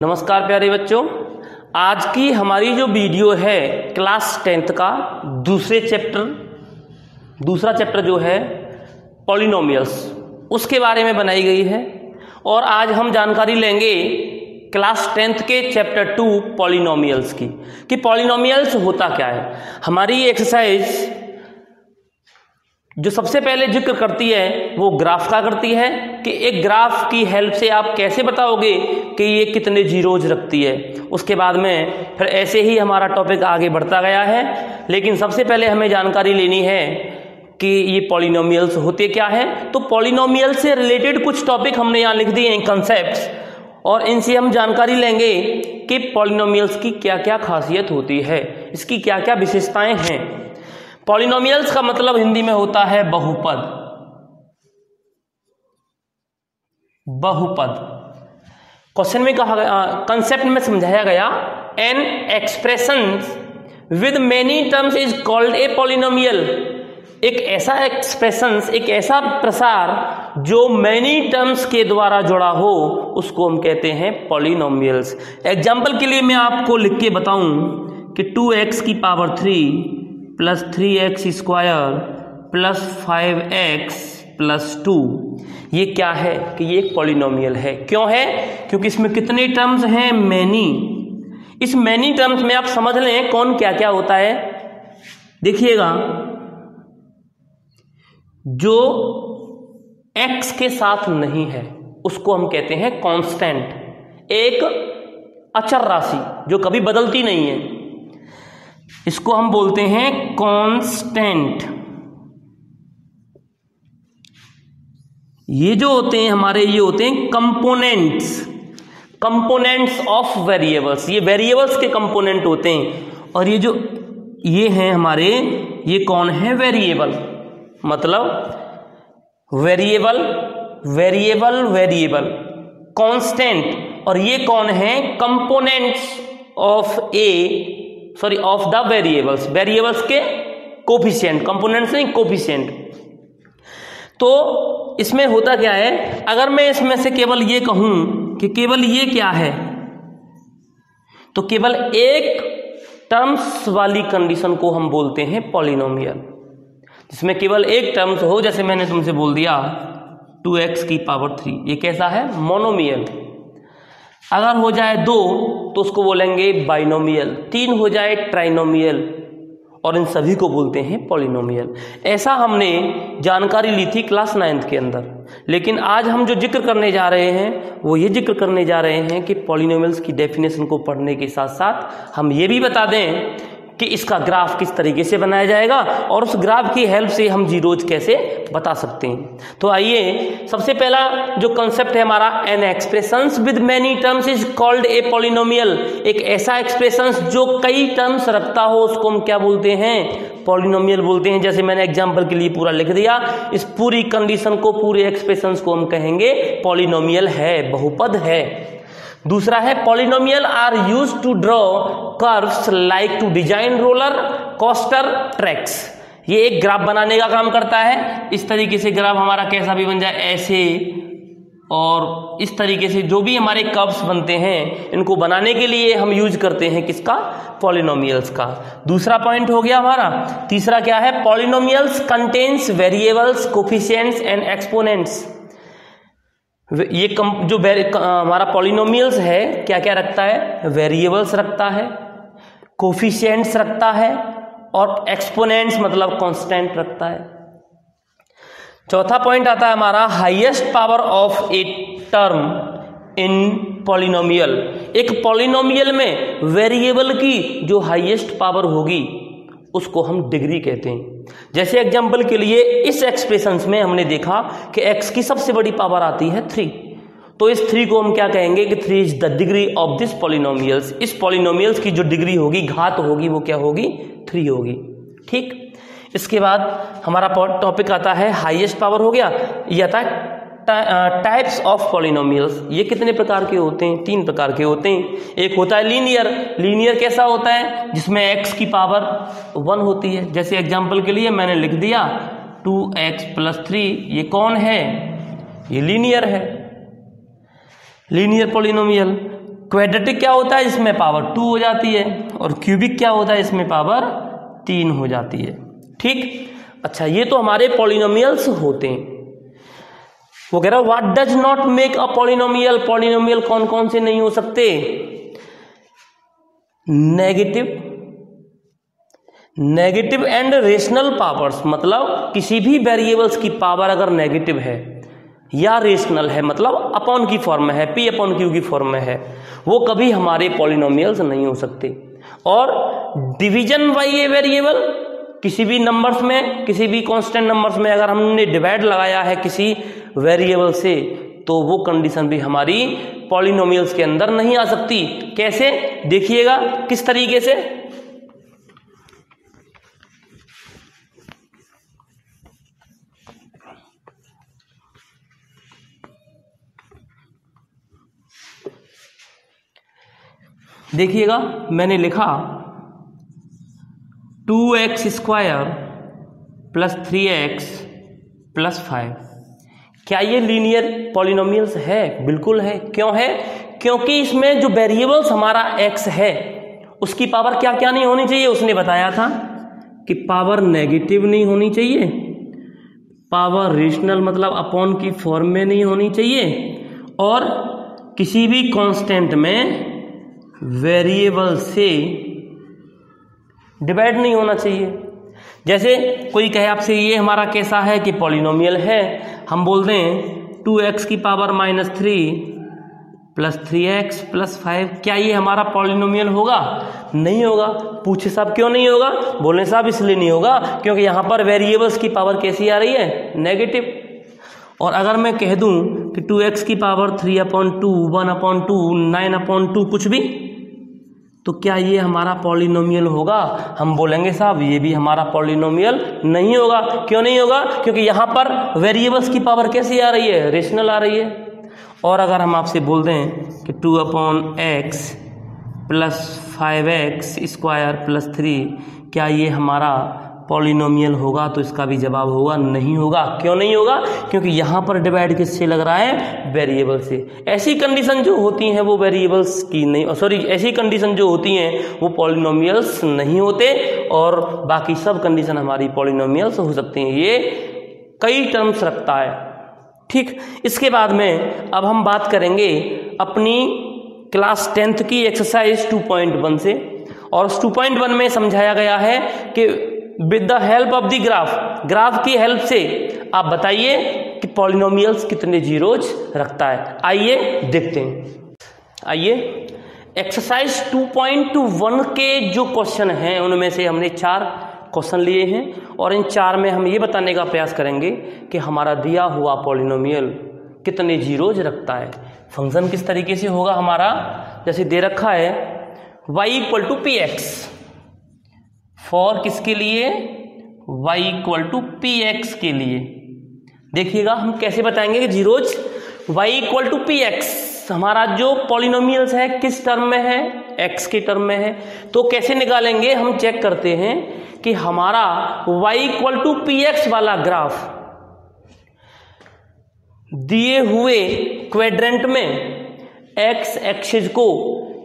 नमस्कार प्यारे बच्चों, आज की हमारी जो वीडियो है क्लास 10th का दूसरा चैप्टर जो है पॉलिनोमियल्स, उसके बारे में बनाई गई है। और आज हम जानकारी लेंगे क्लास 10th के चैप्टर 2 पॉलिनोमियल्स की, कि पॉलिनोमियल्स होता क्या है। हमारी एक्सरसाइज जो सबसे पहले जिक्र करती है वो ग्राफ का करती है, कि एक ग्राफ की हेल्प से आप कैसे बताओगे कि ये कितने जीरोज रखती है। उसके बाद में फिर ऐसे ही हमारा टॉपिक आगे बढ़ता गया है, लेकिन सबसे पहले हमें जानकारी लेनी है कि ये पॉलिनोमियल्स होते क्या है। तो पॉलिनोमियल से रिलेटेड कुछ टॉपिक हमने यहाँ लिख दिए हैं, कंसेप्ट्स, और इनसे हम जानकारी लेंगे कि पॉलिनोमियल्स की क्या क्या खासियत होती है, इसकी क्या क्या विशेषताएं हैं। पॉलिनोमियल्स का मतलब हिंदी में होता है बहुपद। क्वेश्चन में कहा गया, कंसेप्ट में समझाया गया, an expression with many terms is called a polynomial. एक ऐसा एक्सप्रेशन, एक ऐसा प्रसार जो मेनी टर्म्स के द्वारा जुड़ा हो, उसको हम कहते हैं पॉलिनोमियल्स। एग्जाम्पल के लिए मैं आपको लिख के बताऊं कि 2x की power 3 plus 3x square plus 5x plus 2, ये क्या है कि ये एक पॉलिनोमियल है। क्यों है? क्योंकि इसमें कितने टर्म्स हैं? मैनी। इस मैनी टर्म्स में आप समझ लें कौन क्या क्या होता है। देखिएगा, जो x के साथ नहीं है उसको हम कहते हैं कांस्टेंट, एक अचर राशि जो कभी बदलती नहीं है, इसको हम बोलते हैं कांस्टेंट। ये जो होते हैं हमारे, ये होते हैं कंपोनेंट्स ऑफ वेरिएबल्स। ये वेरिएबल्स के कंपोनेंट होते हैं। और ये हैं हमारे, ये कौन है? वेरिएबल। मतलब वेरिएबल कांस्टेंट। और ये कौन है? Components of of the variables. Variables के कोफिशिएंट, कंपोनेंट्स नहीं, कोफिशिएंट। तो इसमें होता क्या है, अगर मैं इसमें से केवल ये कहूं कि केवल ये क्या है, तो केवल एक टर्म्स वाली कंडीशन को हम बोलते हैं पॉलिनोमियल, जिसमें केवल एक टर्म्स हो। जैसे मैंने तुमसे बोल दिया 2x की पावर 3, ये कैसा है? मोनोमियल। अगर हो जाए 2 तो उसको बोलेंगे बाइनोमियल, 3 हो जाए ट्राइनोमियल, और इन सभी को बोलते हैं पॉलिनोमियल। ऐसा हमने जानकारी ली थी क्लास 9th के अंदर। लेकिन आज हम जो जिक्र करने जा रहे हैं वो ये जिक्र करने जा रहे हैं कि पॉलिनोमियल्स की डेफिनेशन को पढ़ने के साथ साथ हम ये भी बता दें कि इसका ग्राफ किस तरीके से बनाया जाएगा, और उस ग्राफ की हेल्प से हम जीरोज कैसे बता सकते हैं। तो आइए, सबसे पहला जो कंसेप्ट है हमारा, an expressions with many terms is called a polynomial. एक ऐसा एक्सप्रेशंस जो कई टर्म्स रखता हो उसको हम क्या बोलते हैं? पॉलिनोमियल बोलते हैं। जैसे मैंने एग्जाम्पल के लिए पूरा लिख दिया, इस पूरी कंडीशन को, पूरे एक्सप्रेशंस को हम कहेंगे पॉलिनोमियल है, बहुपद है। दूसरा है, polynomial are use to draw curves like to design roller coaster tracks. ये एक ग्राफ बनाने का काम करता है। इस तरीके से ग्राफ हमारा कैसा भी बन जाए, ऐसे और इस तरीके से जो भी हमारे कर्व्स बनते हैं, इनको बनाने के लिए हम यूज करते हैं किसका? पॉलिनोमियल्स का। दूसरा पॉइंट हो गया हमारा। तीसरा क्या है? Polynomials contains variables, coefficients and exponents. ये जो हमारा पॉलिनोमियल्स है क्या क्या रखता है? वेरिएबल्स रखता है, कोफिशिएंट्स रखता है, और एक्सपोनेंट्स मतलब कांस्टेंट रखता है। चौथा पॉइंट आता है हमारा, highest power of a term in polynomial. एक पॉलिनोमियल में वेरिएबल की जो हाईएस्ट पावर होगी उसको हम डिग्री कहते हैं। जैसे एग्जांपल के लिए इस एक्सप्रेशंस में हमने देखा कि x की सबसे बड़ी पावर आती है 3, तो इस 3 को हम क्या कहेंगे कि 3 is the degree of this polynomials. इस पॉलिनोमियल्स की जो डिग्री होगी, घात होगी, वो क्या होगी? 3 होगी। ठीक। इसके बाद हमारा टॉपिक आता है, हाईएस्ट पावर हो गया। ये आता है टाइप्स ऑफ पॉलिनोमियल्स। ये कितने प्रकार के होते हैं? 3 प्रकार के होते हैं। एक होता है लीनियर। लीनियर कैसा होता है? जिसमें x की पावर 1 होती है। जैसे एग्जांपल के लिए मैंने लिख दिया 2x प्लस 3, ये कौन है? ये लीनियर है, लीनियर पॉलिनोमियल। क्वाड्रेटिक क्या होता है, इसमें पावर 2 हो जाती है, और क्यूबिक क्या होता है, इसमें पावर 3 हो जाती है। ठीक, अच्छा ये तो हमारे पॉलिनोमियल्स होते हैं। वो कह रहा है what does not make a polynomial, polynomial कौन कौन से नहीं हो सकते, नेगेटिव एंड रेशनल पावर्स, मतलब किसी भी वेरिएबल्स की पावर अगर नेगेटिव है या रेशनल है, मतलब अपॉन की फॉर्म में है, पी अपॉन क्यू की फॉर्म में है, वो कभी हमारे पॉलिनोमियल्स नहीं हो सकते। और डिवीजन बाय ए वेरिएबल, किसी भी नंबर्स में, किसी भी कांस्टेंट नंबर्स में अगर हमने डिवाइड लगाया है किसी वेरिएबल से, तो वो कंडीशन भी हमारी पॉलिनोमियल्स के अंदर नहीं आ सकती। कैसे, देखिएगा किस तरीके से। देखिएगा मैंने लिखा 2x square plus 3x plus 5, क्या ये लीनियर पॉलिनोमियल्स है? बिल्कुल है। क्यों है? क्योंकि इसमें जो वेरिएबल्स हमारा x है उसकी पावर क्या क्या नहीं होनी चाहिए, उसने बताया था कि पावर नेगेटिव नहीं होनी चाहिए, पावर रेशनल मतलब अपॉन की फॉर्म में नहीं होनी चाहिए, और किसी भी कांस्टेंट में वेरिएबल से डिवाइड नहीं होना चाहिए। जैसे कोई कहे आपसे ये हमारा कैसा है कि पॉलिनोमियल है, हम बोल दें 2x की पावर -3 प्लस 3x प्लस 5, क्या ये हमारा पॉलिनोमियल होगा? नहीं होगा। पूछे साहब क्यों नहीं होगा? बोले साहब इसलिए नहीं होगा क्योंकि यहाँ पर वेरिएबल्स की पावर कैसी आ रही है? नेगेटिव। और अगर मैं कह दूं कि 2x की पावर 3/2, 1/2, 9/2 कुछ भी, तो क्या ये हमारा पॉलिनोमियल होगा? हम बोलेंगे साहब ये भी हमारा पॉलिनोमियल नहीं होगा। क्यों नहीं होगा? क्योंकि यहाँ पर वेरिएबल्स की पावर कैसी आ रही है? रेशनल आ रही है। और अगर हम आपसे बोल दें कि 2/x plus 5x square plus 3, क्या ये हमारा पॉलिनोमियल होगा? तो इसका भी जवाब होगा नहीं होगा। क्यों नहीं होगा? क्योंकि यहाँ पर डिवाइड किससे लग रहा है? वेरिएबल से। ऐसी कंडीशन जो होती हैं वो वेरिएबल्स की नहीं, सॉरी ऐसी कंडीशन जो होती हैं वो पॉलिनोमियल्स नहीं होते, और बाकी सब कंडीशन हमारी पॉलिनोमियल्स हो सकती हैं। ये कई टर्म्स रखता है। ठीक, इसके बाद में अब हम बात करेंगे अपनी क्लास 10th की एक्सरसाइज 2.1 से, और उस 2.1 में समझाया गया है कि with the help of the graph की हेल्प से आप बताइए कि पॉलिनोमियल्स कितने जीरोज रखता है। आइए देखते हैं। आइए एक्सरसाइज 2.1 के जो क्वेश्चन हैं उनमें से हमने 4 क्वेश्चन लिए हैं, और इन 4 में हम ये बताने का प्रयास करेंगे कि हमारा दिया हुआ पॉलिनोमियल कितने जीरोज रखता है। फंक्शन किस तरीके से होगा हमारा, जैसे दे रखा है y = px, फॉर किसके लिए? y = px के लिए। देखिएगा हम कैसे बताएंगे कि जीरोज y = px हमारा जो पॉलिनोमियल्स है किस टर्म में है? x के टर्म में है। तो कैसे निकालेंगे? हम चेक करते हैं कि हमारा y = px वाला ग्राफ दिए हुए क्वाड्रेंट में x एक्सिस को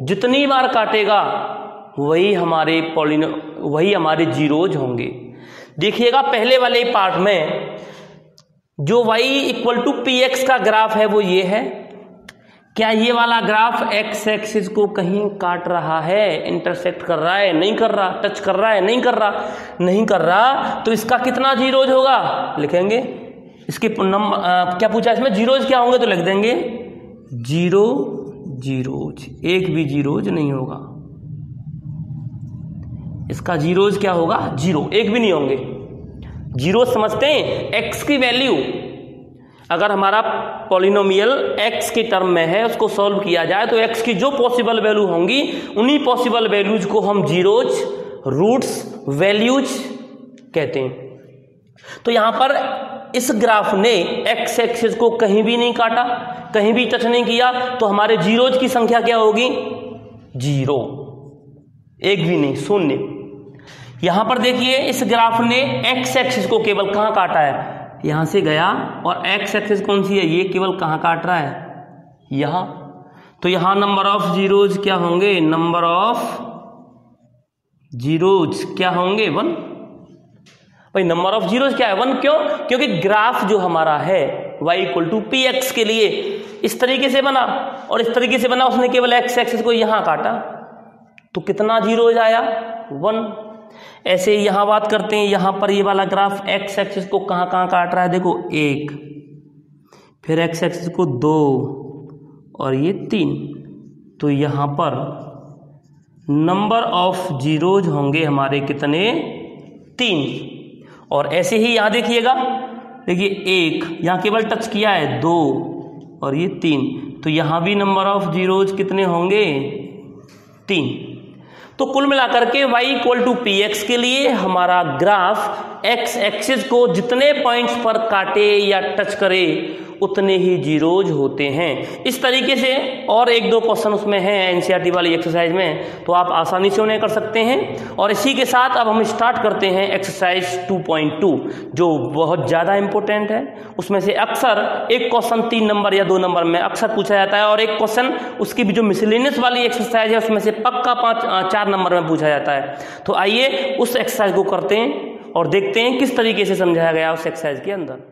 जितनी बार काटेगा वही हमारे जीरोज होंगे। देखिएगा पहले वाले पार्ट में जो y = px का ग्राफ है वो ये है। क्या ये वाला ग्राफ x एक्सिस को कहीं काट रहा है? इंटरसेक्ट कर रहा है? नहीं कर रहा। टच कर रहा है? नहीं कर रहा। नहीं कर रहा तो इसका कितना जीरोज होगा? लिखेंगे इसके क्या पूछा इसमें? जीरोज क्या होंगे? तो लिख देंगे 0 जीरोज, एक भी जीरोज नहीं होगा। इसका जीरोज क्या होगा? 0, एक भी नहीं होंगे। जीरो समझते हैं? x की वैल्यू अगर हमारा पॉलिनोमियल x के टर्म में है उसको सॉल्व किया जाए तो x की जो पॉसिबल वैल्यू होंगी उन्हीं पॉसिबल वैल्यूज को हम जीरोज, रूट्स, वैल्यूज कहते हैं। तो यहां पर इस ग्राफ ने x एक्सिस को कहीं भी नहीं काटा, कहीं भी टच नहीं किया, तो हमारे जीरोज की संख्या क्या होगी? 0, एक भी नहीं, 0। यहां पर देखिए इस ग्राफ ने x एक्सिस को केवल कहां काटा है? यहां से गया, और x एक्सिस कौन सी है? ये केवल कहां काट रहा है? यहां। तो यहां नंबर ऑफ जीरोज क्या होंगे, नंबर ऑफ जीरोज क्या होंगे 1। भाई नंबर ऑफ जीरोज क्या है 1, क्यों? क्योंकि ग्राफ जो हमारा है y = px के लिए इस तरीके से बना, और इस तरीके से बना, उसने केवल x एक्सिस को यहां काटा, तो कितना जीरोज आया 1। ऐसे यहां बात करते हैं, यहां पर ये वाला ग्राफ x एक्सिस को कहां कहां काट रहा है, देखो 1, फिर x एक्सिस को 2 और ये 3, तो यहां पर नंबर ऑफ जीरोज होंगे हमारे कितने 3। और ऐसे ही यहां देखिएगा, देखिए 1 यहां केवल टच किया है, 2 और ये 3, तो यहां भी नंबर ऑफ जीरोज कितने होंगे 3। तो कुल मिलाकर के y = px के लिए हमारा ग्राफ x एक्सिस को जितने पॉइंट्स पर काटे या टच करे उतने ही जीरोज होते हैं। इस तरीके से और एक दो क्वेश्चन उसमें हैं एनसीईआरटी वाली एक्सरसाइज में, तो आप आसानी से उन्हें कर सकते हैं। और इसी के साथ अब हम स्टार्ट करते हैं एक्सरसाइज 2.2 जो बहुत ज़्यादा इंपॉर्टेंट है। उसमें से अक्सर एक क्वेश्चन 3 नंबर या 2 नंबर में अक्सर पूछा जाता है, और एक क्वेश्चन उसकी भी जो मिसलेनियस वाली एक्सरसाइज है उसमें से पक्का 4 नंबर में पूछा जाता है। तो आइए उस एक्सरसाइज को करते हैं और देखते हैं किस तरीके से समझाया गया उस एक्सरसाइज के अंदर।